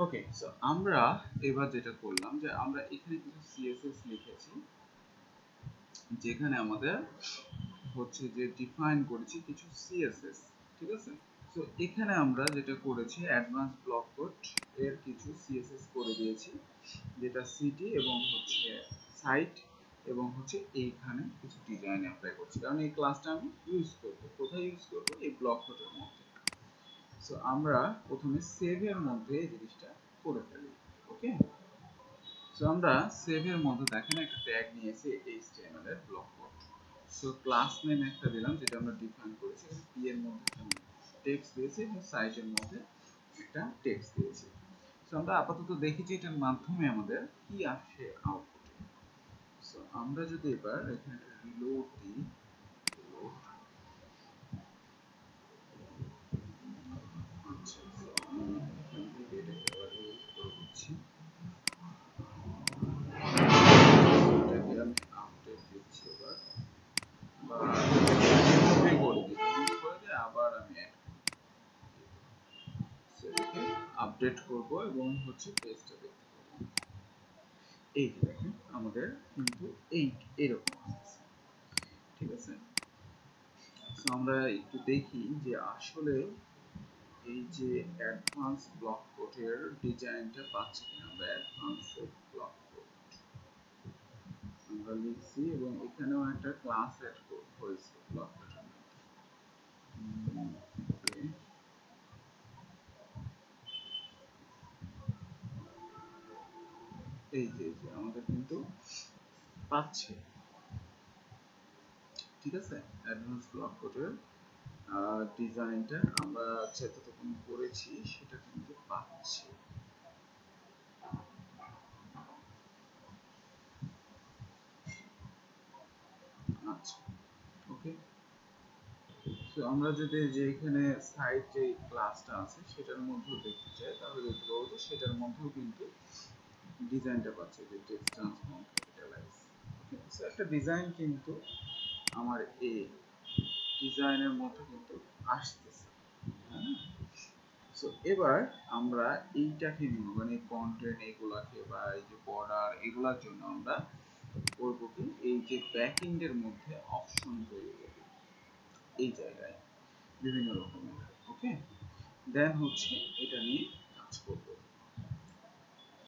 ওকে, so আমরা এবার যেটা করলাম যে আমরা এখানে কিছু সিএসএস লিখেছি, যেখানে আমাদের হচ্ছে যে ডিফাইন করেছি কিছু সিএসএস, ঠিক আছে। সো এখানে আমরা যেটা করেছি অ্যাডভান্স ব্লক কোড এর কিছু সিএসএস করে দিয়েছি, যেটা সিটি এবং হচ্ছে সাইট এবং হচ্ছে এইখানে কিছু ডিজাইন অ্যাপ্লাই করছি, কারণ এই ক্লাসটা আমি ইউজ করব। কোথায় ইউজ করব? এই ব্লক কোডের মধ্যে। সো আমরা প্রথমে সেভের মধ্যে এই জিনিসটা করে ফেলি। ওকে, সো আমরা সেভের মধ্যে দেখেন একটা ট্যাগ নিয়েছি HTML এর block code. So class name একটা দিলাম, যেটা আমরা ডিফাইন করেছি। পি এর মধ্যে একটা টেক্সট দিয়েছি এবং সাইটের মধ্যে একটা টেক্সট দিয়েছি। সো আমরা আপাতত দেখি যে এটার মাধ্যমে আমাদের কি আসে আউটপুটে। সো আমরা যদি এবার এখানে একটা রিলোড দিই, রিলোড, আচ্ছা, সো আমি এখান থেকে এটাকে আবার রিলোড করে দিচ্ছি, এটাকে আমি আপডেট দিচ্ছি এবার, বা রিমুভই করে দিই, রিমুভ করে দিয়ে আবার আমি সেটাকে আপডেট করব এবং হচ্ছে পেজটা দেখতে পাবো। এই যে দেখেন আমাদের কিন্তু এইরকম আসছে, ঠিক আছে। সো আমরা একটু দেখি যে আসলে এই যে অ্যাডভান্স ব্লক কোডের ডিজাইনটা পাচ্ছি কিনা। আমরা অ্যাডভান্স ব্লক কোড আমরা লিখছি এবং এখানেও একটা ক্লাস অ্যাড হয়েছে ব্লক কোডের মধ্যে। এই যে আমাদের কিন্তু পাচ্ছে, ঠিক আছে। অ্যাডভান্স ব্লক কোডের ডিজাইনটা আমরা যতটুকু করেছি সেটা কিন্তু পাচ্ছি। আচ্ছা, ওকে। সো আমরা যদি যে এখানে সাইড যে ক্লাসটা আছে সেটার মধ্যেও দেখতে চাই, তাহলে দেখতে পাবো যে সেটার মধ্যেও কিন্তু ডিজাইনটা পাচ্ছে, যে টেক্সট ট্রান্সফর্ম ক্যাপিটালাইজ। ওকে, সো একটা ডিজাইন কিন্তু আমার এই ডিজাইনের মধ্যে কিন্তু আসতেছে, হ্যাঁ। সো এবার আমরা এইটাকে নিব, মানে কন্টেন্ট এগুলাকে বা এই যে বর্ডার এগুলার জন্য আমরা করবো কি, এই যে ব্যাকএন্ডের মধ্যে অপশন তৈরি করব এই জায়গায় বিভিন্ন রকমের। ওকে, দেন হচ্ছে এটা নিয়ে কাজ করব।